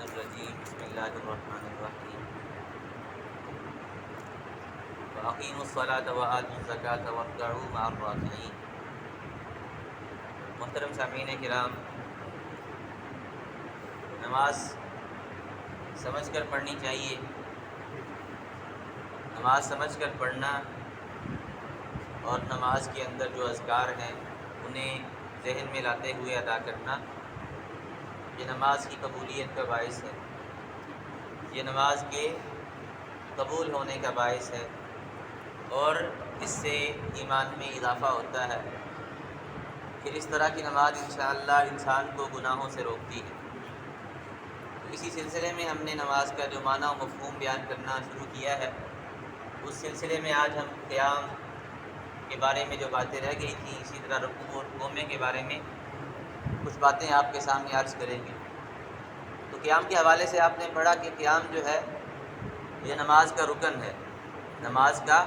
الرجیم بسم اللہ الرحمن الرحیم وَأَقِيمُوا الصَّلَاةَ وَآتُوا الزَّكَاةَ وَارْكَعُوا مَعَ الرَّاكِعِينَ۔ محترم سامعین کرام، نماز سمجھ کر پڑھنی چاہیے۔ نماز سمجھ کر پڑھنا اور نماز کے اندر جو اذکار ہیں انہیں ذہن میں لاتے ہوئے ادا کرنا، یہ نماز کی قبولیت کا باعث ہے، یہ نماز کے قبول ہونے کا باعث ہے، اور اس سے ایمان میں اضافہ ہوتا ہے۔ پھر اس طرح کی نماز انشاءاللہ انسان کو گناہوں سے روکتی ہے۔ تو اسی سلسلے میں ہم نے نماز کا جو معنی و مفہوم بیان کرنا شروع کیا ہے، اس سلسلے میں آج ہم قیام کے بارے میں جو باتیں رہ گئی تھیں، اسی طرح رکوع اور قومے کے بارے میں کچھ باتیں آپ کے سامنے عرض کریں گے۔ تو قیام کے حوالے سے آپ نے پڑھا کہ قیام جو ہے یہ نماز کا رکن ہے، نماز کا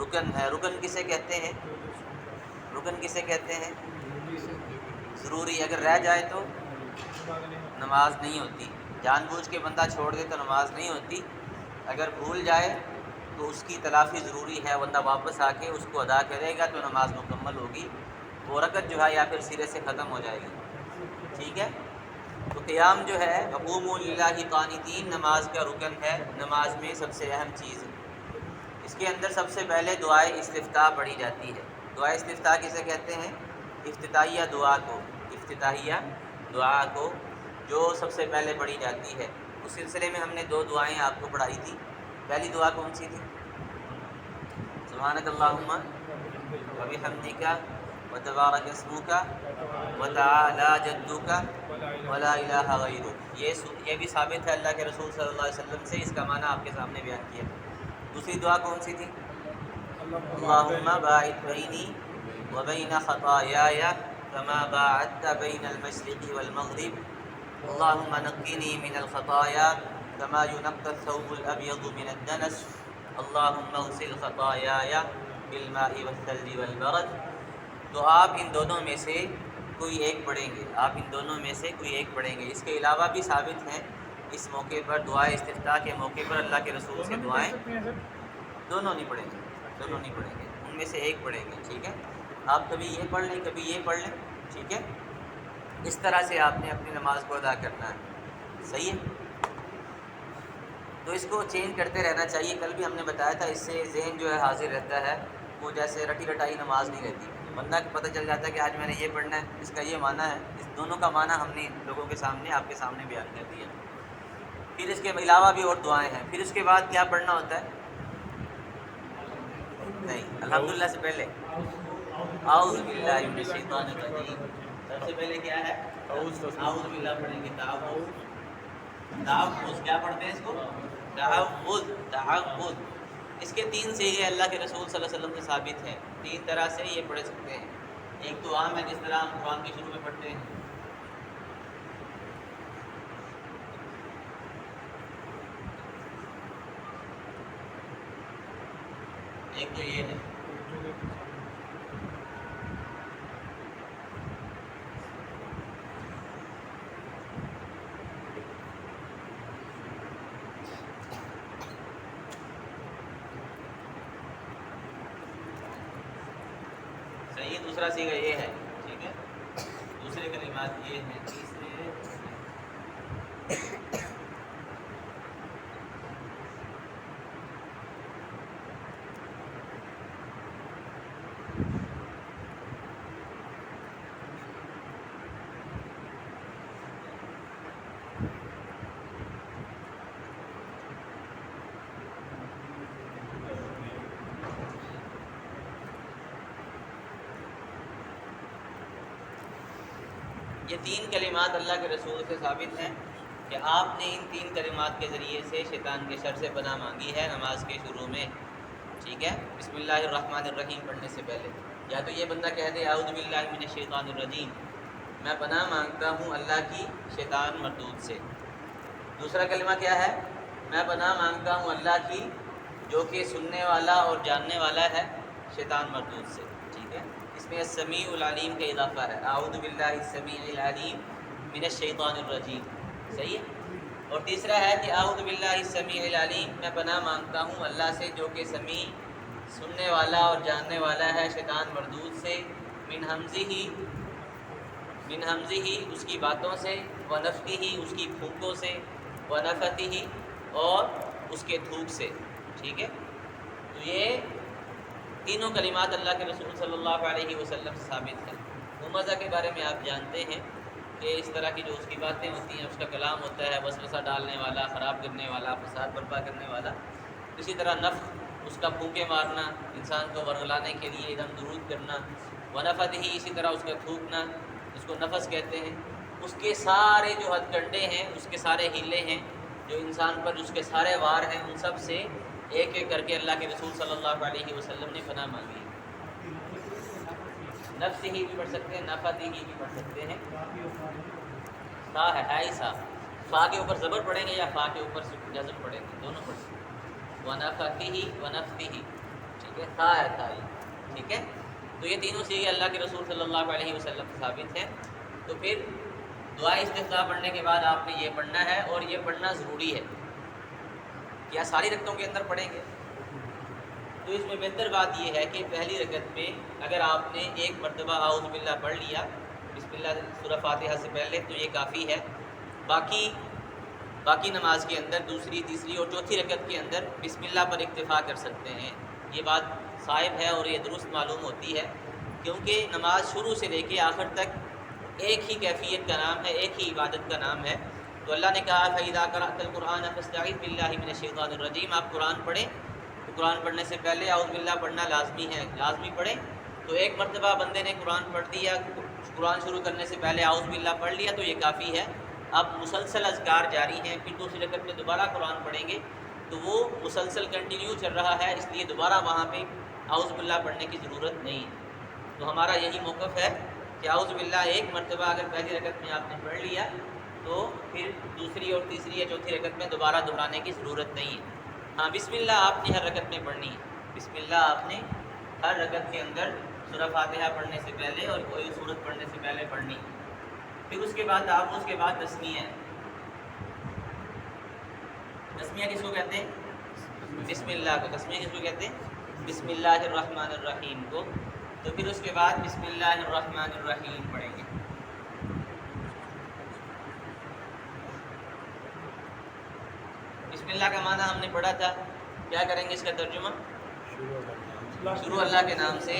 رکن ہے۔ رکن کسے کہتے ہیں؟ رکن کسے کہتے ہیں؟ ضروری، اگر رہ جائے تو نماز نہیں ہوتی۔ جان بوجھ کے بندہ چھوڑ دے تو نماز نہیں ہوتی، اگر بھول جائے تو اس کی تلافی ضروری ہے، بندہ واپس آ کے اس کو ادا کرے گا تو نماز مکمل ہوگی، وہ رکعت جو ہے یا پھر سرے سے ختم ہو جائے گی۔ ٹھیک ہے؟ تو قیام جو ہے وقوموا للہ قانتین نماز کا رکن ہے، نماز میں سب سے اہم چیز ہے۔ اس کے اندر سب سے پہلے دعائے استفتاح پڑھی جاتی ہے۔ دعائے استفتاح کسے کہتے ہیں؟ افتتاحیہ دعا کو، افتتاحیہ دعا کو جو سب سے پہلے پڑھی جاتی ہے۔ اس سلسلے میں ہم نے دو دعائیں آپ کو پڑھائی تھی۔ پہلی دعا کون سی تھی؟ سبحانک اللہم وبحمدک وتبارک اسمک وتعالی جدک ولا الہ غیرک۔ یہ بھی ثابت ہے اللہ کے رسول صلی اللہ علیہ وسلم سے، اس کا معنی آپ کے سامنے بیان کیا۔ دوسری دعا کون سی تھی؟ اللہم باعد بینی وبین خطایای کما باعدت بین المشرق والمغرب اللہم نقنی من الخطایا کما ینقی الثوب الابیض من الدنس اللہم اغسل خطایای بالماء والثلج والبرد۔ تو آپ ان دونوں میں سے کوئی ایک پڑھیں گے، آپ ان دونوں میں سے کوئی ایک پڑھیں گے۔ اس کے علاوہ بھی ثابت ہیں اس موقع پر، دعائے استفتاح کے موقع پر اللہ کے رسول سے دعائیں دونوں نہیں پڑھیں گے، دونوں نہیں پڑھیں گے، ان میں سے ایک پڑھیں گے۔ ٹھیک ہے؟ آپ کبھی یہ پڑھ لیں کبھی یہ پڑھ لیں، ٹھیک ہے؟ اس طرح سے آپ نے اپنی نماز کو ادا کرنا ہے۔ صحیح ہے؟ تو اس کو چینج کرتے رہنا چاہیے۔ کل بھی ہم نے بتایا تھا، اس سے ذہن جو ہے حاضر رہتا ہے، وہ جیسے رٹی رٹائی نماز نہیں رہتی۔ بندہ کو پتہ چل جاتا ہے کہ آج میں نے یہ پڑھنا ہے، اس کا یہ معنی ہے۔ اس دونوں کا معنی ہم نے لوگوں کے سامنے، آپ کے سامنے بیان کر دیا۔ پھر اس کے علاوہ بھی اور دعائیں ہیں۔ پھر اس کے بعد کیا پڑھنا ہوتا ہے؟ نہیں، الحمدللہ سے پہلے اعوذ باللہ من الشیطان الرجیم، سب سے پہلے کیا ہے؟ اعوذ باللہ پڑھیں گے۔ تحفظ کیا پڑھتے ہیں اس کو؟ تحفظ۔ اس کے تین صیغے اللہ کے رسول صلی اللہ علیہ وسلم سے ثابت ہیں، تین طرح سے یہ پڑھ سکتے ہیں۔ ایک تو عام ہے جس طرح ہم قرآن کے شروع میں پڑھتے ہیں، ایک تو یہ ہے، صحیح ہے؟ دوسرا صیغہ یہ ہے، ٹھیک ہے؟ دوسرے کلمات یہ ہیں، تیسرے یہ تین کلمات اللہ کے رسول سے ثابت ہیں کہ آپ نے ان تین کلمات کے ذریعے سے شیطان کے شر سے پناہ مانگی ہے نماز کے شروع میں۔ ٹھیک ہے؟ بسم اللہ الرحمن الرحیم پڑھنے سے پہلے یا تو یہ بندہ کہہ دے اعوذ باللہ من الشیطان الرجیم، میں پناہ مانگتا ہوں اللہ کی شیطان مردود سے۔ دوسرا کلمہ کیا ہے؟ میں پناہ مانگتا ہوں اللہ کی جو کہ سننے والا اور جاننے والا ہے شیطان مردود سے۔ ٹھیک ہے؟ اس میں السمیع العلیم کا اضافہ ہے، اعوذ باللہ السمیع العلیم من الشیطان الرجیم۔ صحیح ہے؟ اور تیسرا ہے کہ اعوذ باللہ السمیع العلیم، میں پناہ مانگتا ہوں اللہ سے جو کہ سمیع، سننے والا اور جاننے والا ہے، شیطان مردود سے، من ہمزہ اس کی باتوں سے، ونفخہ اس کی پھونکوں سے، ونفثہ اور اس کے تھوک سے. ٹھیک ہے، تو یہ تینوں کلمات اللہ کے رسول صلی اللہ علیہ وسلم سے ثابت ہیں. ممزہ کے بارے میں آپ جانتے ہیں کہ اس طرح کی جو اس کی باتیں ہوتی ہیں، اس کا کلام ہوتا ہے وسوسہ ڈالنے والا، خراب کرنے والا، فساد برپا کرنے والا. اسی طرح نفخ اس کا پھونکے مارنا، انسان کو ورغلانے کے لیے دم درود کرنا. ونفث ہی اسی طرح اس کا تھوکنا، اس کو نفس کہتے ہیں. اس کے سارے جو ہتھ کنڈے ہیں، اس کے سارے ہیلے ہیں جو انسان پر، اس کے سارے وار ہیں، ان سب سے ایک ایک کر کے اللہ کے رسول صلی اللہ علیہ وسلم نے پناہ مانگی. نفس ہی بھی پڑھ سکتے ہیں، نفث ہی بھی پڑھ سکتے ہیں. فا ہے ہی سا، فا کے اوپر زبر پڑھیں گے یا فا کے اوپر جزم پڑھیں گے، دونوں پڑھیں گے. ونفثہ ونفثہ، ٹھیک ہے، تھا ہے تھا ہی. ٹھیک ہے، تو یہ تینوں سے اللہ کے رسول صلی اللہ علیہ وسلم ثابت ہے. تو پھر دعائے استفتاح پڑھنے کے بعد آپ نے یہ پڑھنا ہے، اور یہ پڑھنا ضروری ہے. کیا ساری رکعتوں کے اندر پڑھیں گے؟ تو اس میں بہتر بات یہ ہے کہ پہلی رکعت میں اگر آپ نے ایک مرتبہ اعوذ باللہ پڑھ لیا، بسم اللہ سورہ فاتحہ سے پہلے، تو یہ کافی ہے. باقی نماز کے اندر دوسری، تیسری اور چوتھی رکعت کے اندر بسم اللہ پر اکتفا کر سکتے ہیں. یہ بات صائب ہے اور یہ درست معلوم ہوتی ہے، کیونکہ نماز شروع سے لے کے آخر تک ایک ہی کیفیت کا نام ہے، ایک ہی عبادت کا نام ہے. تو اللہ نے کہا فَإِذَا قَرَأْتَ الْقُرْآنَ فَاسْتَعِذْ بِاللَّهِ مِنَ الشَّيْطَانِ الرَّجِيمِ. آپ قرآن پڑھیں تو قرآن پڑھنے سے پہلے اعوذ باللہ پڑھنا لازمی ہے، لازمی پڑھیں. تو ایک مرتبہ بندے نے قرآن پڑھ دیا، قرآن شروع کرنے سے پہلے اعوذ باللہ پڑھ لیا تو یہ کافی ہے. اب مسلسل اذکار جاری ہیں، پھر دوسری رکعت میں دوبارہ قرآن پڑھیں گے تو وہ مسلسل کنٹینیو چل رہا ہے، اس لیے دوبارہ وہاں پہ اعوذ باللہ پڑھنے کی ضرورت نہیں ہے. تو ہمارا یہی موقف ہے کہ اعوذ باللہ ایک مرتبہ اگر پہلی رکعت میں آپ نے پڑھ لیا تو پھر دوسری اور تیسری یا چوتھی رکعت میں دوبارہ دہرانے کی ضرورت نہیں ہے. ہاں، بسم اللہ آپ نے ہر رکعت میں پڑھنی ہے. بسم اللہ آپ نے ہر رکعت کے اندر سورہ فاتحہ پڑھنے سے پہلے اور کوئی سورت پڑھنے سے پہلے پڑھنی ہے. پھر اس کے بعد تسمیہ ہے. تسمیہ کس کو کہتے ہیں؟ بسم اللہ کو. تسمیہ کس کو کہتے ہیں؟ بسم اللہ الرحمن الرحیم کو. تو پھر اس کے بعد بسم اللہ الرحمن الرحیم پڑھیں گے. بسم اللہ کا معنی ہم نے پڑھا تھا، کیا کریں گے اس کا ترجمہ؟ شروع اللہ کے نام سے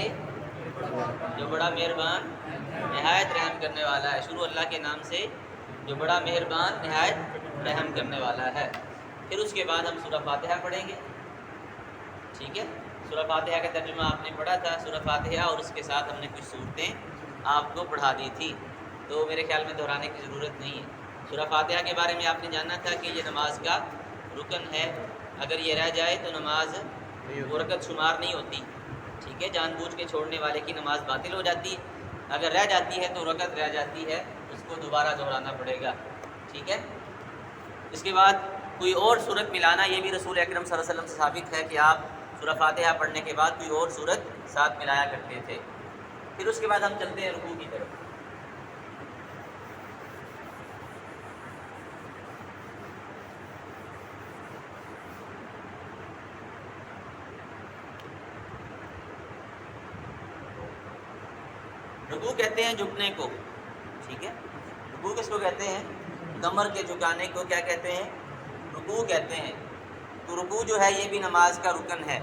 جو بڑا مہربان نہایت رحم کرنے والا ہے. شروع اللہ کے نام سے جو بڑا مہربان نہایت رحم کرنے والا ہے. پھر اس کے بعد ہم سورہ فاتحہ پڑھیں گے. ٹھیک ہے، سورہ فاتحہ کا ترجمہ آپ نے پڑھا تھا. سورہ فاتحہ اور اس کے ساتھ ہم نے کچھ صورتیں آپ کو پڑھا دی تھی، تو میرے خیال میں دہرانے کی ضرورت نہیں ہے. سورہ فاتحہ کے بارے میں آپ نے جاننا تھا کہ یہ نماز کا رکن ہے. اگر یہ رہ جائے تو نماز وہ رکعت شمار نہیں ہوتی. ٹھیک ہے، جان بوجھ کے چھوڑنے والے کی نماز باطل ہو جاتی ہے. اگر رہ جاتی ہے تو رکعت رہ جاتی ہے، اس کو دوبارہ دہرانا پڑے گا. ٹھیک ہے، اس کے بعد کوئی اور صورت ملانا، یہ بھی رسول اکرم صلی اللہ علیہ وسلم سے ثابت ہے کہ آپ سورہ فاتحہ پڑھنے کے بعد کوئی اور صورت ساتھ ملایا کرتے تھے. پھر اس کے بعد ہم چلتے ہیں رکوع کی طرف. رکوع کہتے ہیں جھکنے کو. ٹھیک ہے، رکوع کس کو کہتے ہیں؟ کمر کے جھکانے کو کیا کہتے ہیں؟ رکوع کہتے ہیں. تو رکوع جو ہے یہ بھی نماز کا رکن ہے،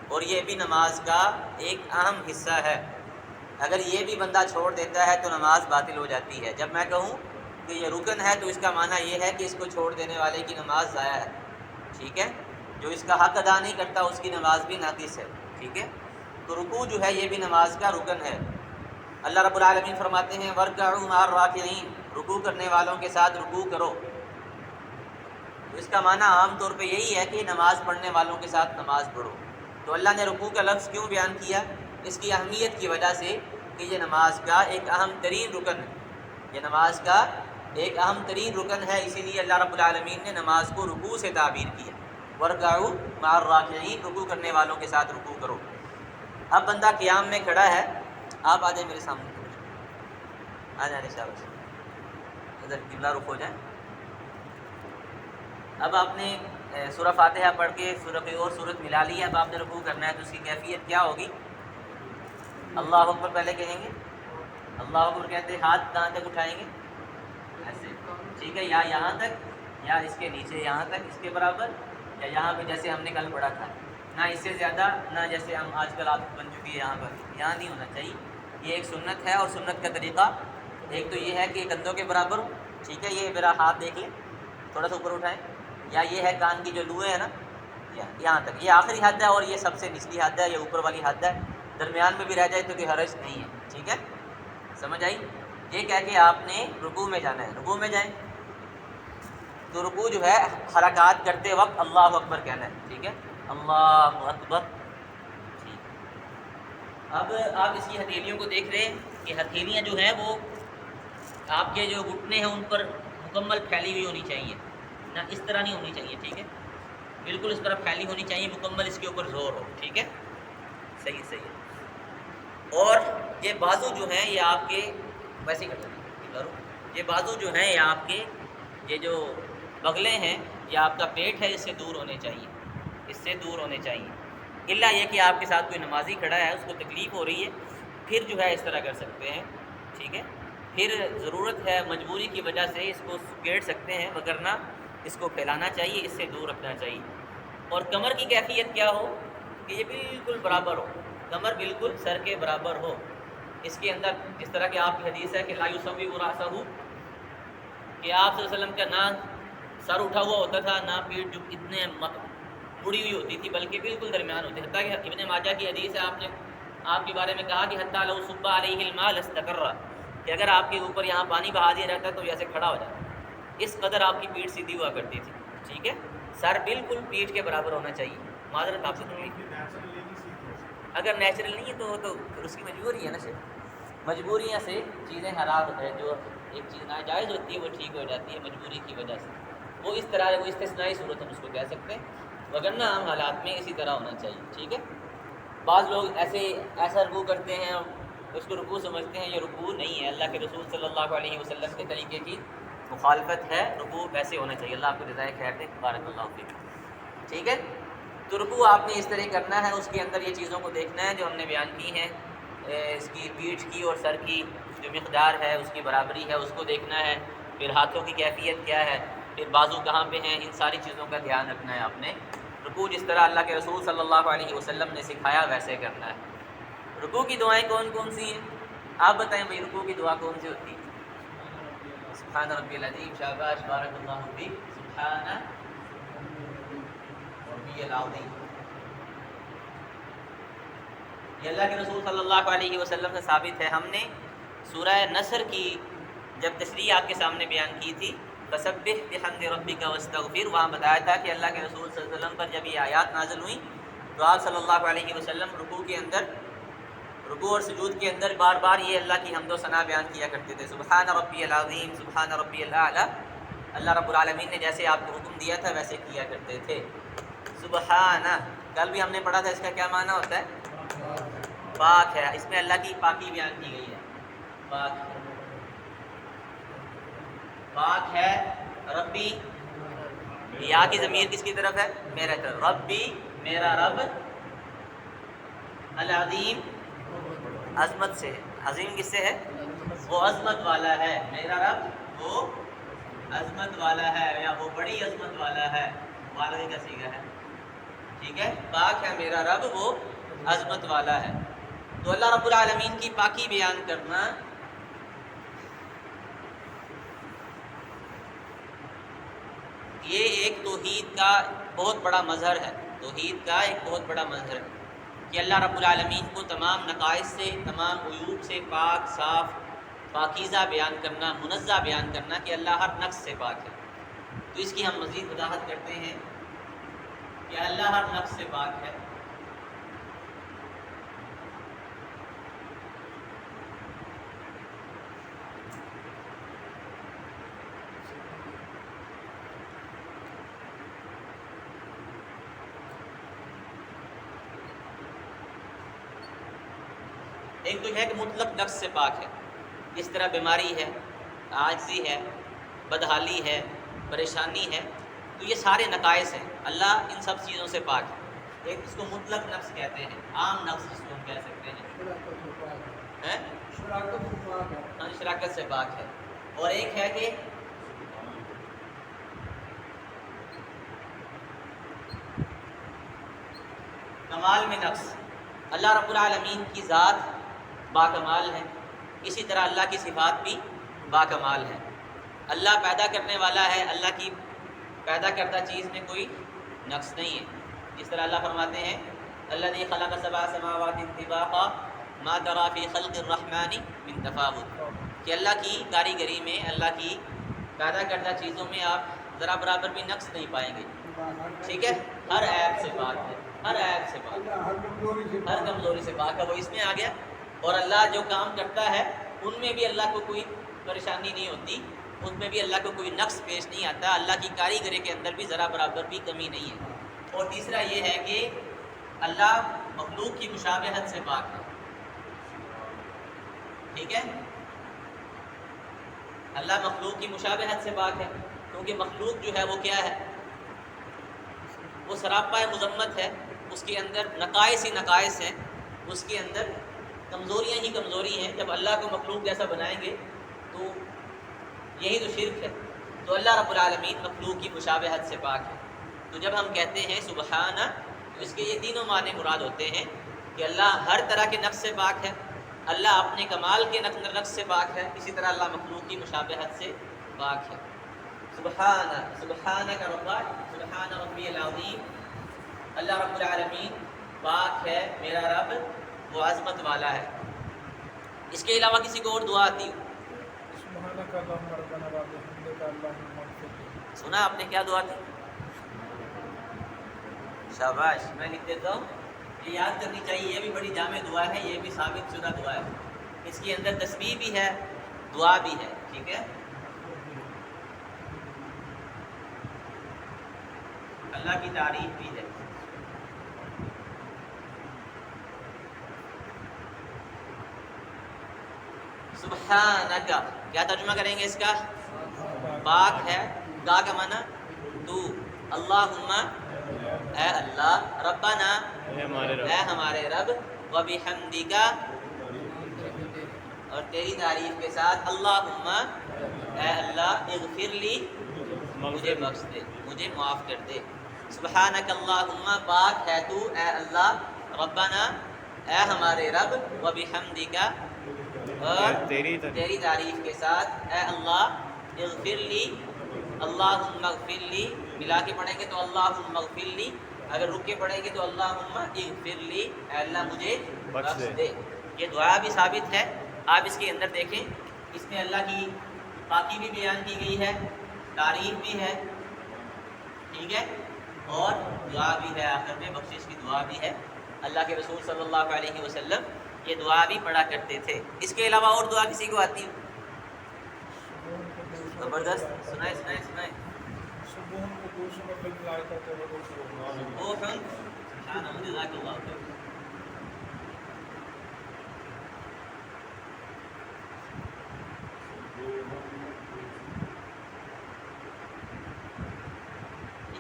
اور یہ بھی نماز کا ایک اہم حصہ ہے. اگر یہ بھی بندہ چھوڑ دیتا ہے تو نماز باطل ہو جاتی ہے. جب میں کہوں کہ یہ رکن ہے تو اس کا معنی یہ ہے کہ اس کو چھوڑ دینے والے کی نماز ضائع ہے. ٹھیک ہے، جو اس کا حق ادا نہیں کرتا اس کی نماز بھی ناقص ہے. ٹھیک ہے، تو رکوع جو ہے یہ بھی نماز کا رکن ہے. اللہ رب العالمین فرماتے ہیں وَارْكَعُوا مَعَ الرَّاكِعِينَ، رکوع کرنے والوں کے ساتھ رکوع کرو. تو اس کا معنی عام طور پہ یہی ہے کہ نماز پڑھنے والوں کے ساتھ نماز پڑھو. تو اللہ نے رکوع کا لفظ کیوں بیان کیا؟ اس کی اہمیت کی وجہ سے کہ یہ نماز کا ایک اہم ترین رکن ہے. یہ نماز کا ایک اہم ترین رکن ہے، اسی لیے اللہ رب العالمین نے نماز کو رکوع سے تعبیر کیا. وَارْكَعُوا مَعَ الرَّاكِعِينَ، رکوع کرنے والوں کے ساتھ رکوع کرو. اب بندہ قیام میں کھڑا ہے، آپ آ جائیں میرے سامنے، آ جائیں شاباش، ادھر قبلہ رخ ہو جائیں. اب آپ نے سورہ فاتحہ پڑھ کے سورہ کوئی اور صورت ملا لی ہے، اب آپ نے رکوع کرنا ہے تو اس کی کیفیت کیا ہوگی؟ اللہ اکبر پہلے کہیں گے، اللہ اکبر کہتے ہاتھ کہاں تک اٹھائیں گے؟ ایسے، ٹھیک ہے، یا یہاں تک یا اس کے نیچے یہاں تک اس کے برابر، یا یہاں پہ جیسے ہم نے کل پڑھا تھا، نہ اس سے زیادہ نہ جیسے ہم آج کل عادت بن چکی ہے یہاں پر، یہاں نہیں ہونا چاہیے. یہ ایک سنت ہے، اور سنت کا طریقہ ایک تو یہ ہے کہ کندھوں کے برابر ہو، ٹھیک ہے، یہ میرا ہاتھ دیکھ لیں تھوڑا سا اوپر اٹھائیں، یا یہ ہے کان کی جو لوئیں ہے نا یہاں تک، یہ آخری حد ہے اور یہ سب سے نچلی حد ہے، یہ اوپر والی حد ہے، درمیان میں بھی رہ جائے تو کوئی حرج نہیں ہے، ٹھیک ہے، سمجھ آئی؟ یہ کہہ کے آپ نے رکوع میں جانا ہے، رکوع میں جائیں تو رکوع جو ہے حرکات کرتے وقت اللہ اکبر کہنا ہے، ٹھیک ہے، اللہ اکبر. ٹھیک، اب آپ اس کی ہتھیلیوں کو دیکھ رہے ہیں کہ ہتھیلیاں جو ہیں وہ آپ کے جو گھٹنے ہیں ان پر مکمل پھیلی ہوئی ہونی چاہیے، نہ اس طرح نہیں ہونی چاہیے، ٹھیک ہے، بالکل اس طرح پھیلی ہونی چاہیے، مکمل اس کے اوپر زور ہو، ٹھیک ہے، صحیح صحیح ہے. اور یہ بازو جو ہیں یہ آپ کے ویسے ہی کرو، یہ بازو جو ہیں یہ آپ کے یہ جو بغلے ہیں یہ آپ کا پیٹ ہے، اس سے دور ہونے چاہیے، اس سے دور ہونے چاہیے، الا یہ کہ آپ کے ساتھ کوئی نمازی کھڑا ہے اس کو تکلیف ہو رہی ہے پھر جو ہے اس طرح کر سکتے ہیں، ٹھیک ہے، پھر ضرورت ہے مجبوری کی وجہ سے اس کو گیڑ سکتے ہیں، وگرنہ اس کو پھیلانا چاہیے، اس سے دور رکھنا چاہیے. اور کمر کی کیفیت کیا ہو کہ یہ بالکل برابر ہو، کمر بالکل سر کے برابر ہو. اس کے اندر جس طرح کہ آپ کی حدیث ہے کہ لا یصوب راسہ، کہ آپ صلی اللہ علیہ وسلم کا نہ سر اٹھا ہوا ہوتا تھا نہ پیٹھ جو اتنے مڑی ہوئی ہوتی تھی، بلکہ بالکل درمیان ہوتی، حتیٰ کہ ابن ماجہ کی حدیث ہے، آپ نے آپ کے بارے میں کہا کہ حتیٰ لو صب علیہ الماء لاستقر، کہ اگر آپ کے اوپر یہاں پانی بہا دیا جاتا تو ایسے کھڑا ہو جاتا، اس قدر آپ کی پیٹھ سیدھی ہوا کرتی تھی، ٹھیک ہے، سر بالکل پیٹھ کے برابر ہونا چاہیے. معذرت آپ سے تھوڑی، اگر نیچرل نہیں ہے تو پھر اس کی مجبوری ہے نا، صرف مجبوریاں سے چیزیں حرام ہے، جو ایک چیز ناجائز ہوتی ہے وہ ٹھیک ہو جاتی ہے مجبوری کی وجہ سے، وہ اس طرح وہ استثنائی صورت ہم اس کو کہہ سکتے ہیں، وگرنہ عام حالات میں اسی طرح ہونا چاہیے، ٹھیک ہے. بعض لوگ ایسا رکوع کرتے ہیں اس کو رکوع سمجھتے ہیں، یہ رکوع نہیں ہے، اللہ کے رسول صلی اللہ علیہ وسلم کے طریقے کی مخالفت ہے، رکوع ویسے ہونا چاہیے. اللہ آپ کو جزائے خیر دے، بارک اللہ فیک، ٹھیک ہے. تو رکوع آپ نے اس طرح کرنا ہے، اس کے اندر یہ چیزوں کو دیکھنا ہے جو ہم نے بیان کی ہیں، اس کی پیٹھ کی اور سر کی جو مقدار ہے اس کی برابری ہے اس کو دیکھنا ہے، پھر ہاتھوں کی کیفیت کیا ہے، پھر بازو کہاں پہ ہیں، ان ساری چیزوں کا دھیان رکھنا ہے آپ نے. رکوع جس طرح اللہ کے رسول صلی اللہ علیہ وسلم نے سکھایا ویسے کرنا ہے. رکوع کی دعائیں کون کون سی ہیں آپ بتائیں بھائی، رکوع کی دعا کون سی ہوتی ہے؟ سبحان ربی العظیم، شاباش، بارک اللہ فیک، سبحان ربی العظیم. یہ اللہ کے رسول صلی اللہ علیہ وسلم سے ثابت ہے. ہم نے سورہ نصر کی جب تشریح آپ کے سامنے بیان کی تھی، فسبح بحمد ربک واستغفر، وہاں بتایا تھا کہ اللہ کے رسول صلی اللہ علیہ وسلم پر جب یہ آیات نازل ہوئیں تو آپ صلی اللہ علیہ وسلم رکوع کے اندر، رکوع اور سجود کے اندر بار بار یہ اللہ کی حمد و ثنا بیان کیا کرتے تھے، سبحان ربی العظیم، سبحان ربی الاعلی. اللہ رب العالمین نے جیسے آپ کو حکم دیا تھا ویسے کیا کرتے تھے. سبحان، کل بھی ہم نے پڑھا تھا اس کا کیا معنی ہوتا ہے؟ پاک ہے، اس میں اللہ کی پاکی بیان کی گئی ہے. پاک ہے. ربی، یا کی ضمیر کس کی طرف ہے؟ میرے طرف. ربی میرا رب، العظیم عظمت سے ہے. عظیم کس سے ہے؟ وہ عظمت والا ہے. میرا رب وہ عظمت والا ہے، یا وہ بڑی عظمت والا ہے، مبالغے کا صیغہ ہے، ٹھیک ہے. پاک ہے میرا رب وہ عظمت والا ہے. تو اللہ رب العالمین کی پاکی بیان کرنا یہ ایک توحید کا بہت بڑا مظہر ہے، توحید کا ایک بہت بڑا مظہر ہے کہ اللہ رب العالمین کو تمام نقائص سے، تمام عیوب سے پاک، صاف، پاکیزہ بیان کرنا، منزہ بیان کرنا کہ اللہ ہر نقص سے پاک ہے. تو اس کی ہم مزید وضاحت کرتے ہیں کہ اللہ ہر نقص سے پاک ہے. ایک تو ہے کہ مطلق نقص سے پاک ہے، اس طرح بیماری ہے، عاجزی ہے، بدحالی ہے، پریشانی ہے، تو یہ سارے نقائص ہیں، اللہ ان سب چیزوں سے پاک ہے۔ ایک اس کو مطلق نفس کہتے ہیں، عام نفس جس کو ہم کہہ سکتے ہیں، شراکت سے پاک ہے۔ اور ایک ہے کہ کمال میں نفس، اللہ رب العالمین کی ذات باکمال ہے، اسی طرح اللہ کی صفات بھی باکمال ہے۔ اللہ پیدا کرنے والا ہے، اللہ کی پیدا کردہ چیز میں کوئی نقص نہیں ہے۔ جس طرح اللہ فرماتے ہیں الذی خلق سبع سماوات طباقا ما تری فی خلق الرحمن من تفاوت، کہ اللہ کی کاریگری میں، اللہ کی پیدا کردہ چیزوں میں آپ ذرا برابر بھی نقص نہیں پائیں گے، ٹھیک ہے؟ ہر عیب سے پاک ہے، ہر عیب سے پاک ہے، ہر کمزوری سے پاک ہے، وہ اس میں آ گیا۔ اور اللہ جو کام کرتا ہے ان میں بھی اللہ کو کوئی پریشانی نہیں ہوتی، ان میں بھی اللہ کو کوئی نقص پیش نہیں آتا، اللہ کی کاریگری کے اندر بھی ذرا برابر بھی کمی نہیں ہے۔ اور تیسرا یہ ہے کہ اللہ مخلوق کی مشابہت سے پاک ہے، ٹھیک ہے؟ اللہ مخلوق کی مشابہت سے پاک ہے، کیونکہ مخلوق جو ہے وہ کیا ہے؟ وہ سراپا مذمت ہے، اس کے اندر نقائص ہی نقائص ہیں، اس کے اندر کمزوریاں ہی کمزوری ہیں۔ جب اللہ کو مخلوق جیسا بنائیں گے تو یہی تو شرک ہے۔ تو اللہ رب العالمین مخلوق کی مشابہت سے پاک ہے۔ تو جب ہم کہتے ہیں سبحانہ، تو اس کے یہ تینوں معنی مراد ہوتے ہیں کہ اللہ ہر طرح کے نقص سے پاک ہے، اللہ اپنے کمال کے نقص سے پاک ہے، اسی طرح اللہ مخلوق کی مشابہت سے پاک ہے۔ سبحانک ربا، سبحان ربی العظیم، اللہ رب العالمین پاک ہے، میرا رب وہ عظمت والا ہے۔ اس کے علاوہ کسی کو اور دعا آتی ہو؟ سنا آپ نے کیا دعا تھی؟ شاباش، میں لکھ دیتا ہوں، یہ یاد کرنی چاہیے، یہ بھی بڑی جامع دعا ہے، یہ بھی ثابت شدہ دعا ہے، اس کے اندر تسبیح بھی ہے، دعا بھی ہے، ٹھیک ہے؟ اللہ کی تعریف بھی ہے۔ سبحانک، کیا ترجمہ کریں گے اس کا؟ پاک ہے، کا معنی تو، اللہم اے اللہ، ربنا اے ہمارے رب، وبحمدک اور تیری تعریف کے ساتھ، اللہم اے اللہ، اغفر لی مجھے بخش دے، مجھے معاف کر دے۔ سبحانک اللہم، پاک ہے تو اے اللہ، ربنا اے ہمارے رب، وبحمدک اور تیری تعریف کے ساتھ، اے اللہ، اغفر لی، اللہم اغفر لی، ملا کے پڑھیں گے تو اللہم اغفر لی، اگر رک کے پڑھیں گے تو اللہم اغفر لی، اے اللہ مجھے بخش دے۔ یہ دعا بھی ثابت ہے، آپ اس کے اندر دیکھیں، اس میں اللہ کی پاکی بھی بیان کی گئی ہے، تعریف بھی ہے، ٹھیک ہے؟ اور دعا بھی ہے، آخر میں بخشش کی دعا بھی ہے۔ اللہ کے رسول صلی اللہ علیہ وسلم یہ دعا بھی پڑھا کرتے تھے۔ اس کے علاوہ اور دعا کسی کو آتی ہو؟ زبردست، سنائے سنائے سنائے۔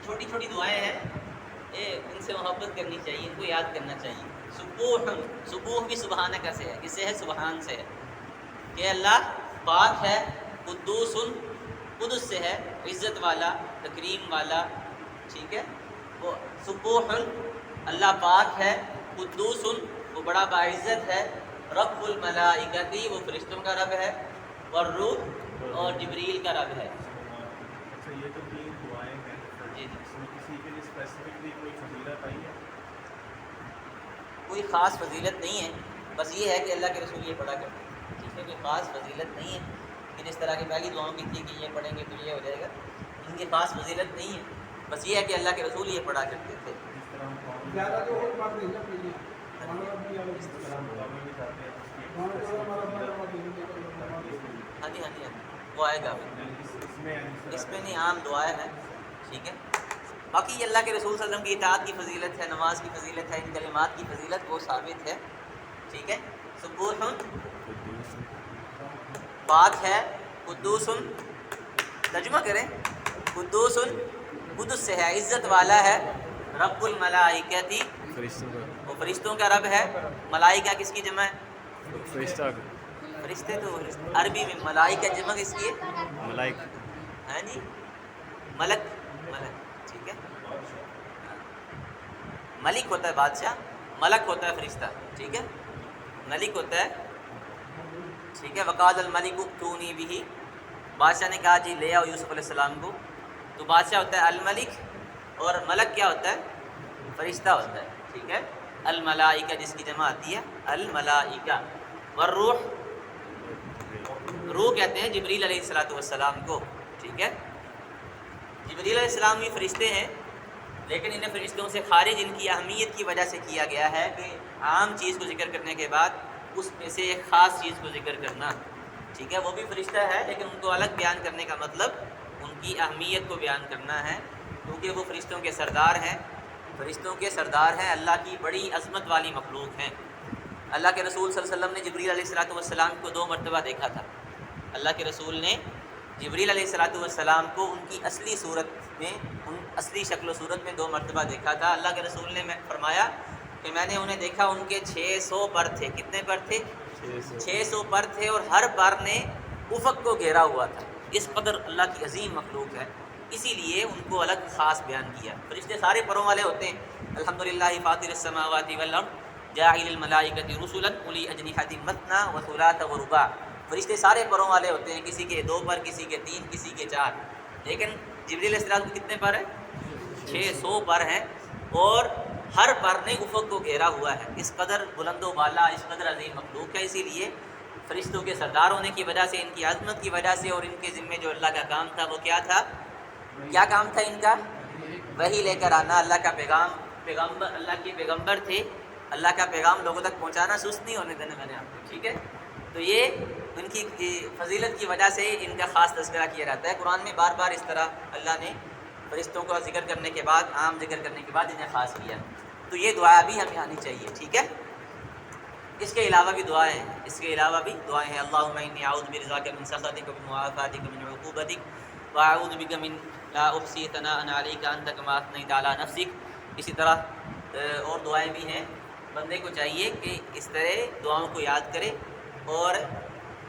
چھوٹی چھوٹی دعائیں ہیں، ان سے محبت کرنی چاہیے، ان کو یاد کرنا چاہیے۔ سبوح، سبوح بھی سبحانہ سے ہے، کس سے ہے؟ سبحان سے ہے، کہ اللہ پاک ہے، قدوس، قدس سے ہے، عزت والا، تکریم والا، ٹھیک ہے؟ وہ سبوح، اللہ پاک ہے، قدوس، وہ بڑا باعزت ہے، رب الملائکتی، وہ فرشتوں کا رب ہے، والروح، اور جبریل کا رب ہے۔ یہ تو تین دعائیں ہیں، جی جی، اس میں کسی کے لیے اسپیسیفکلی کوئی فضیلت آئی ہے؟ کوئی خاص فضیلت نہیں ہے، بس یہ ہے کہ اللہ کے رسول یہ پڑھا کرتے ہیں، ٹھیک ہے؟ کوئی خاص فضیلت نہیں ہے، لیکن اس طرح کی پہلی دعاؤں کی تھی کہ یہ پڑھیں گے تو یہ ہو جائے گا، ان کی خاص فضیلت نہیں ہے، بس یہ ہے کہ اللہ کے رسول یہ پڑھا کرتے تھے۔ جس طرح ہم قوم زیادہ جو اور بات نہیں کرتے ہیں، جس طرح ہم دعا میں جاتے ہیں اس کی ہاں جی ہاں جی ہاں جی، وہ آئے گا اس میں اس پہ نہیں، عام دعائیں ہیں، ٹھیک ہے؟ باقی اللہ کے رسول صلی اللہ علیہ وسلم کی اطاعت کی فضیلت ہے، نماز کی فضیلت ہے، ان کلمات کی فضیلت وہ ثابت ہے، ٹھیک ہے؟ سبوح، پاک ہے، قدوس، ترجمہ کریں، قدوس قدس سے ہے، عزت والا ہے، رب الملائکتی، فرشتوں کا، وہ فرشتوں کا رب ہے، ملائکہ کس کی جمع ہے؟ فرشتہ کا، فرشتے تو عربی میں ملائکہ جمع کس کی ہے؟ ملائک، ہاں جی، ملک، ملک، ٹھیک ہے، ملک ہوتا ہے بادشاہ، ملک ہوتا ہے فرشتہ، ٹھیک ہے، ملک ہوتا ہے، ٹھیک ہے، وقال الملک ائتونی بہ، بادشاہ نے کہا جی لے آؤ یوسف علیہ السلام کو، تو بادشاہ ہوتا ہے الملک، اور ملک کیا ہوتا ہے؟ فرشتہ ہوتا ہے، ٹھیک ہے، الملائکہ جس کی جمع آتی ہے الملائکہ، والروح، روح کہتے ہیں جبریل علیہ السلام کو، ٹھیک ہے، جبریل علیہ السلام بھی فرشتے ہیں، لیکن انہیں فرشتوں سے خارج ان کی اہمیت کی وجہ سے کیا گیا ہے کہ عام چیز کو ذکر کرنے کے بعد اس میں سے ایک خاص چیز کو ذکر کرنا، ٹھیک ہے، وہ بھی فرشتہ ہے لیکن ان کو الگ بیان کرنے کا مطلب ان کی اہمیت کو بیان کرنا ہے، کیونکہ وہ فرشتوں کے سردار ہیں، فرشتوں کے سردار ہیں، اللہ کی بڑی عظمت والی مخلوق ہیں۔ اللہ کے رسول صلی اللہ علیہ وسلم نے جبریل علیہ السلام کو 2 مرتبہ دیکھا تھا، اللہ کے رسول نے جبریل علیہ السلام کو ان کی اصلی صورت میں، ان اصلی شکل و صورت میں 2 مرتبہ دیکھا تھا۔ اللہ کے رسول نے فرمایا کہ میں نے انہیں دیکھا، ان کے 600 پر تھے، کتنے پر تھے؟ 600 پر تھے، اور ہر پر نے افق کو گھیرا ہوا تھا، اس قدر اللہ کی عظیم مخلوق ہے، اسی لیے ان کو الگ خاص بیان کیا۔ فرشتے سارے پروں والے ہوتے ہیں، الحمدللہ فاطر السماوات والارض جاعل الملائکۃ رسلا اولی اجنحۃ مثنی وثلاث ورباع، فرشتے سارے پروں والے ہوتے ہیں، کسی کے 2 پر، کسی کے 3، کسی کے 4، لیکن جبریل علیہ السلام کو کتنے پر ہیں؟ 600 پر ہیں، اور ہر پر نے افق کو گھیرا ہوا ہے، اس قدر بلند و بالا، اس قدر عظیم مخلوق ہے، اسی لیے فرشتوں کے سردار ہونے کی وجہ سے، ان کی عظمت کی وجہ سے، اور ان کے ذمے جو اللہ کا کام تھا وہ کیا تھا؟ کیا کام تھا ان کا؟ وحی لے کر آنا، اللہ کا پیغامبر، اللہ کے پیغمبر تھے، اللہ کا پیغام لوگوں تک پہنچانا، سست نہیں ہونے دینا میں نے آپ کو، ٹھیک ہے، تو یہ ان کی فضیلت کی وجہ سے ان کا خاص تذکرہ کیا جاتا ہے۔ قرآن میں بار بار اس طرح اللہ نے فرشتوں کا ذکر کرنے کے بعد، عام ذکر کرنے کے بعد انہیں خاص کیا، تو یہ دعا بھی ہمیں آنی چاہیے، ٹھیک ہے۔ اس کے علاوہ بھی دعائیں ہیں، اس کے علاوہ بھی دعائیں ہیں، اللہم انی اعوذ برضاک من سخطک ومن معافاتک من عقوبتک واعوذ بک من لا احصی ثناء علیک انت کما اثنیت علی نفسک، اسی طرح اور دعائیں بھی ہیں۔ بندے کو چاہیے کہ اس طرح دعاؤں کو یاد کرے اور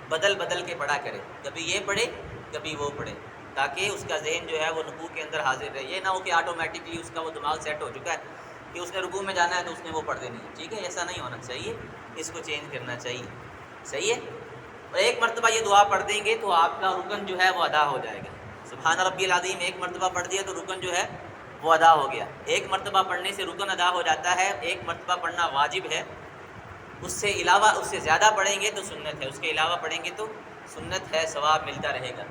بدل بدل کے پڑھا کرے، کبھی یہ پڑھے کبھی وہ پڑھے، تاکہ اس کا ذہن جو ہے وہ رکوع کے اندر حاضر رہے، یہ نہ ہو کہ آٹومیٹکلی اس کا وہ دماغ سیٹ ہو چکا ہے کہ اس نے رکوع میں جانا ہے تو اس نے وہ پڑھ دینی ہے، ٹھیک ہے، ایسا نہیں ہونا چاہیے، اس کو چینج کرنا چاہیے، صحیح ہے۔ اور ایک مرتبہ یہ دعا پڑھ دیں گے تو آپ کا رکن جو ہے وہ ادا ہو جائے گا، سبحان ربی العظیم ایک مرتبہ پڑھ دیا تو رکن جو ہے وہ ادا ہو گیا، ایک مرتبہ پڑھنے سے رکن ادا ہو جاتا ہے، ایک مرتبہ پڑھنا واجب ہے، اس سے علاوہ اس سے زیادہ پڑھیں گے تو سنت ہے، اس کے علاوہ پڑھیں گے تو سنت ہے، ثواب ملتا رہے گا۔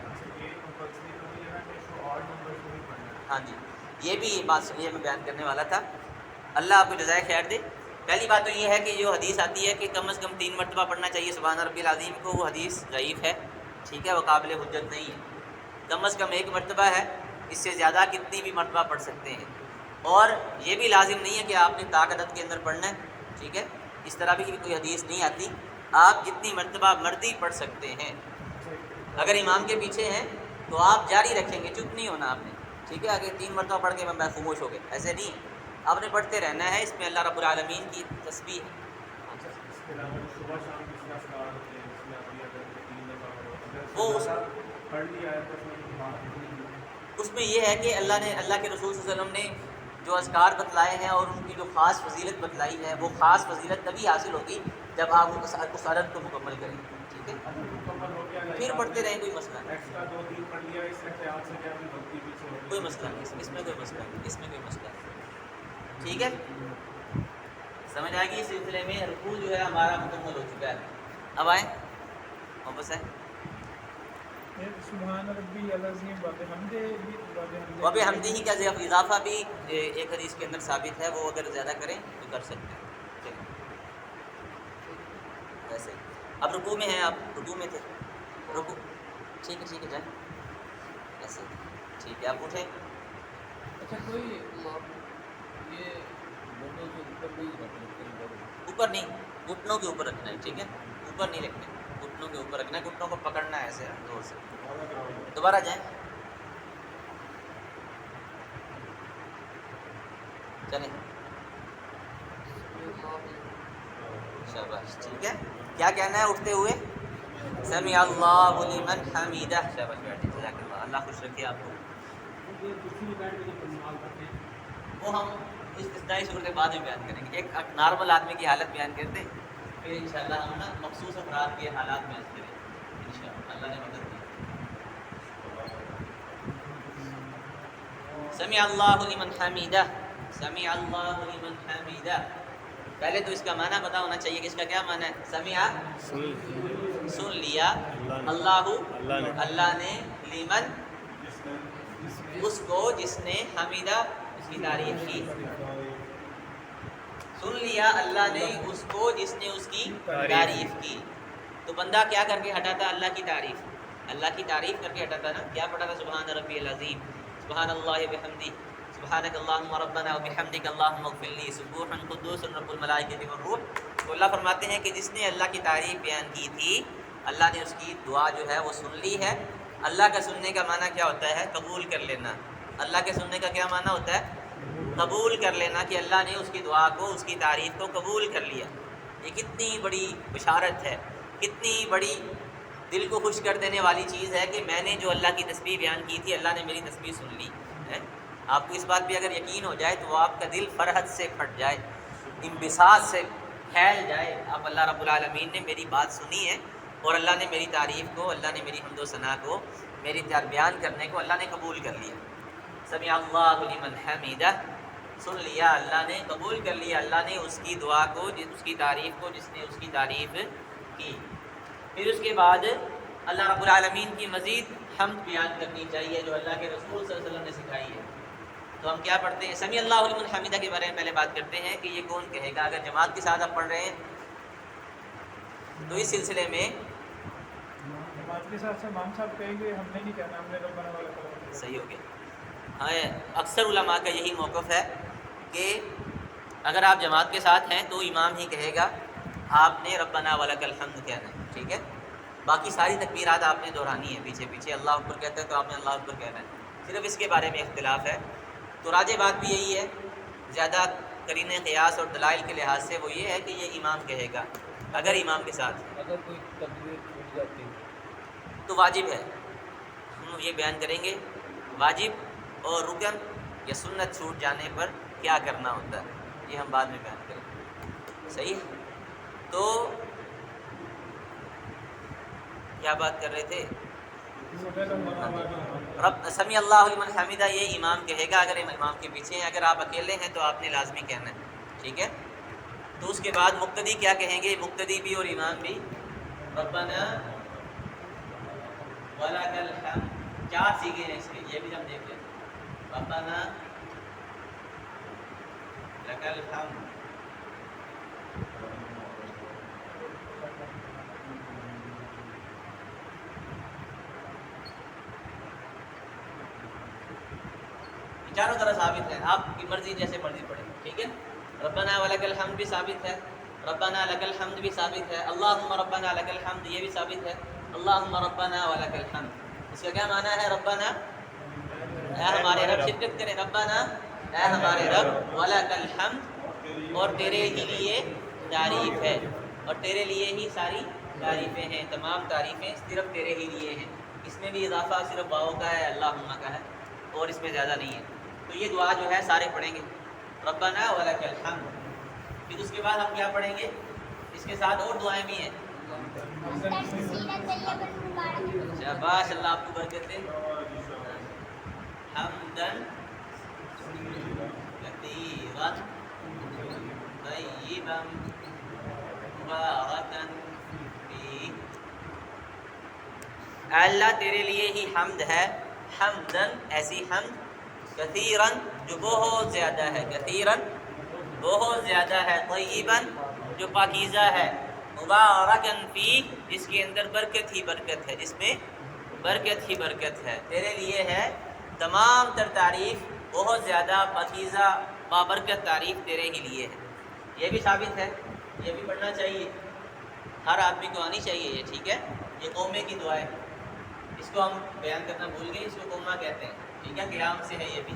ہاں جی، یہ بھی بات سنیے، میں بیان کرنے والا تھا، اللہ آپ کو جزائے خیر دے۔ پہلی بات تو یہ ہے کہ جو حدیث آتی ہے کہ کم از کم 3 مرتبہ پڑھنا چاہیے سبحان ربی العظیم کو، وہ حدیث ضعیف ہے، ٹھیک ہے، وہ قابل حجت نہیں ہے، کم از کم 1 مرتبہ ہے، اس سے زیادہ کتنی بھی مرتبہ پڑھ سکتے ہیں، اور یہ بھی لازم نہیں ہے کہ آپ نے طاقت کے اندر پڑھنا ہے، ٹھیک ہے، اس طرح بھی کوئی حدیث نہیں آتی، آپ جتنی مرتبہ مرضی پڑھ سکتے ہیں، اگر امام کے پیچھے ہیں تو آپ جاری رکھیں گے، چپ نہیں ہونا آپ نے، ٹھیک ہے، اگر 3 مرتبہ پڑھ کے میں خاموش ہو گئے، ایسے نہیں ہے، آپ نے پڑھتے رہنا ہے، اس میں اللہ رب العالمین کی تسبیح ہے۔ اس کے علاوہ صبح شام کس کا اذکار ہوتے ہیں، اس میں ابھی اگر 3 دفعہ وہ پڑھ لیا ہے تو اس میں بات نہیں، اس میں یہ ہے کہ اللہ کے رسول صلی اللہ علیہ وسلم نے جو اذکار بتلائے ہیں اور ان کی جو خاص فضیلت بتلائی ہے، وہ خاص فضیلت تبھی حاصل ہوگی جب آپ اس عدد کو مکمل کریں، ٹھیک ہے، مکمل ہو گیا پھر پڑھتے رہیں، کوئی مسئلہ نہیں، ایکسٹرا 2-3 پڑھ لیا، اس احتیاط سے کیا بھی غلطی پیچھے ہوگی، کوئی مسئلہ نہیں، اس میں کوئی مسئلہ نہیں، اس میں کوئی مسئلہ نہیں، ٹھیک ہے، سمجھ آئے گی۔ اس سلسلے میں رکوع جو ہے ہمارا مکمل ہو چکا ہے، اب آئیں واپس ہے سبحان ربی العظیم وب حمدی ہی کا اضافہ بھی ایک حدیث کے اندر ثابت ہے، وہ اگر زیادہ کریں تو کر سکتے ہیں، چلیں ویسے اب رکوع میں ہیں، آپ رکوع میں تھے، رکوع ٹھیک ہے جائیں ایسے، ٹھیک ہے، آپ اٹھیں، اچھا کوئی یہ گھٹنوں سے اوپر بھی رکھنا، اوپر نہیں، گھٹنوں کے اوپر رکھنا ہے، ٹھیک ہے، اوپر نہیں رکھنا، گھٹنوں کے اوپر رکھنا ہے، گھٹنوں کو پکڑنا ہے ایسے زور سے، دوبارہ جائیں، چلیں شاباش ٹھیک ہے. کیا کہنا ہے اٹھتے ہوئے؟ سمع اللہ لمن حمیدہ. شاباش بیٹھے جزاک اللہ. اللہ خوش رکھے آپ کو. وہ ہم استثنائی صورت بعد میں بیان کریں گے. ایک نارمل آدمی کی حالت بیان کرتے ہیں پھر انشاءاللہ ہم نا مخصوص افراد کے حالات بیان کریں گے انشاءاللہ. اللہ نے مدد کی. سمع اللہ لمن حمیدہ. سمع اللہ لمن حمیدہ. پہلے تو اس کا معنی پتہ ہونا چاہیے کہ اس کا کیا معنی ہے. سمع سن لیا, اللہ اللہ نے, لمن اس کو جس نے, حمیدہ اس کی تعریف کی. سن لیا اللہ نے اس کو جس نے اس کی تعریف کی. تو بندہ کیا کر کے ہٹاتا؟ اللہ کی تعریف. اللہ کی تعریف کر کے ہٹاتا نا. کیا پڑھا تھا؟ سبحان ربی العظیم, سبحان اللہ بحمدہ, سبحانک اللہم ربنا وبحمدک اللہم اغفر لی, سبوحا قدوس رب الملائکۃ والروح. تو اللہ فرماتے ہیں کہ جس نے اللہ کی تعریف بیان کی تھی, اللہ نے اس کی دعا جو ہے وہ سن لی ہے. اللہ کا سننے کا معنی کیا ہوتا ہے؟ قبول کر لینا. اللہ کے سننے کا کیا معنی ہوتا ہے؟ قبول کر لینا, کہ اللہ نے اس کی دعا کو, اس کی تعریف کو قبول کر لیا. یہ کتنی بڑی بشارت ہے, کتنی بڑی دل کو خوش کر دینے والی چیز ہے کہ میں نے جو اللہ کی تسبیح بیان کی تھی, اللہ نے میری تسبیح سن لی ہے. آپ کو اس بات پہ اگر یقین ہو جائے تو آپ کا دل فرحت سے پھٹ جائے, انبساط سے پھیل جائے. اب اللہ رب العالمین نے میری بات سنی ہے اور اللہ نے میری تعریف کو, اللہ نے میری حمد و ثنا کو, میری بیان کرنے کو اللہ نے قبول کر لیا. سمع اللہ لمن حمیدہ. سن لیا اللہ نے, قبول کر لیا اللہ نے اس کی دعا کو, اس کی تعریف کو جس نے اس کی تعریف کی. پھر اس کے بعد اللہ رب العالمین کی مزید حمد بیان کرنی چاہیے جو اللہ کے رسول صلی اللہ علیہ وسلم نے سکھائی ہے. تو ہم کیا پڑھتے ہیں؟ سمیع اللہ لمن حمیدہ کے بارے میں پہلے بات کرتے ہیں کہ یہ کون کہے گا. اگر جماعت کے ساتھ آپ پڑھ رہے ہیں تو اس سلسلے میں جماعت کے ساتھ سے امام صاحب کہیں گے ہم نے نہیں کہنا, ہم نے ربنا والا صحیح ہو گیا. ہاں, اکثر علماء کا یہی موقف ہے کہ اگر آپ جماعت کے ساتھ ہیں تو امام ہی کہے گا, آپ نے ربنا ولک الحمد کہنا ہے. ٹھیک ہے, باقی ساری تکبیرات آپ نے دہرانی ہے پیچھے پیچھے. اللہ اکبر کہتے ہیں تو آپ نے اللہ اکبر کہنا ہے. صرف اس کے بارے میں اختلاف ہے. تو راجح بات بھی یہی ہے, زیادہ قرین قیاس اور دلائل کے لحاظ سے وہ یہ ہے کہ یہ امام کہے گا اگر امام کے ساتھ. اگر کوئی تکبیر چھوٹ جاتی ہے تو واجب ہے, ہم یہ بیان کریں گے واجب اور رکن یا سنت چھوٹ جانے پر کیا کرنا ہوتا ہے, یہ ہم بعد میں بیان کریں گے. صحیح ہے. تو کیا بات کر رہے تھے؟ رب سمیع اللہ لمن حمیدہ یہ امام کہے گا اگر امام کے پیچھے ہیں. اگر آپ اکیلے ہیں تو آپ نے لازمی کہنا ہے. ٹھیک ہے. تو اس کے بعد مقتدی کیا کہیں گے؟ مقتدی بھی اور امام بھی ربنا ولک الحمد. 4 سیغے ہیں اس کے, یہ بھی ہم دیکھ لیں. ربنا لک الحمد, چاروں طرح ثابت ہے, آپ کی مرضی جیسے مرضی پڑھیں. ٹھیک ہے. ربنا ولک الحمد بھی ثابت ہے, ربنا لک الحمد بھی ثابت ہے, اللہم ربنا لک الحمد یہ بھی ثابت ہے, اللہم ربنا ولک الحمد. اس کا کیا معنی ہے؟ ربنا اے ہمارے رب, شرکت کریں, ربنا اے ہمارے رب, ولک الحمد اور تیرے ہی لیے تعریف ہے, اور تیرے لیے ہی ساری تعریفیں ہیں, تمام تعریفیں صرف تیرے ہی لیے ہیں. اس میں بھی اضافہ صرف واو کا ہے, اللہم کا ہے, اور اس میں زیادہ نہیں ہے. تو یہ دعا جو ہے سارے پڑھیں گے ربنا ولک الحمد. پھر اس کے بعد ہم کیا پڑھیں گے؟ اس کے ساتھ اور دعائیں بھی ہیں. شاباش, اللہ آپ کو برکت دے. حمدن کثیرا طیبا مبارکا فیہ. اللہ تیرے لیے ہی حمد ہے, حمدن ایسی حمد, کثیراً جو بہت زیادہ ہے, کثیراً بہت زیادہ ہے, طیباً جو پاکیزہ ہے, مبارکاً فیہ جس کے اندر برکت ہی برکت ہے, جس میں برکت ہی برکت ہے. تیرے لیے ہے تمام تر تعریف, بہت زیادہ پاکیزہ بابرکت تعریف تیرے ہی لیے ہے. یہ بھی ثابت ہے, یہ بھی پڑھنا چاہیے, ہر آدمی کو آنی چاہیے یہ. ٹھیک ہے. یہ قومے کی دعا ہے, اس کو ہم بیان کرنا بھول گئے, اس کو قومہ کہتے ہیں. ٹھیک ہے. قیام سے ہے یہ بھی,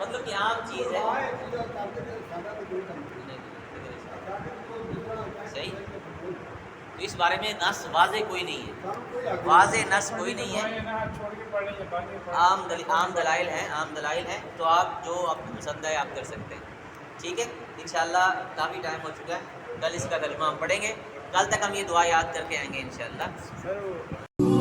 مطلب کہ عام چیز ہے. صحیح. تو اس بارے میں نص واضح کوئی نہیں ہے, واضح نص کوئی نہیں ہے. چھوڑ کے پڑھ لیں یا بعد میں پڑھ لیں. عام دلائل ہیں, عام دلائل ہیں, تو آپ جو آپ کو پسند ہے آپ کر سکتے ہیں. ٹھیک ہے, انشاءاللہ کافی ٹائم ہو چکا ہے, کل اس کا ترجمہ ہم پڑھیں گے. کل تک ہم یہ دعا یاد کر کے آئیں گے انشاءاللہ. سر وہ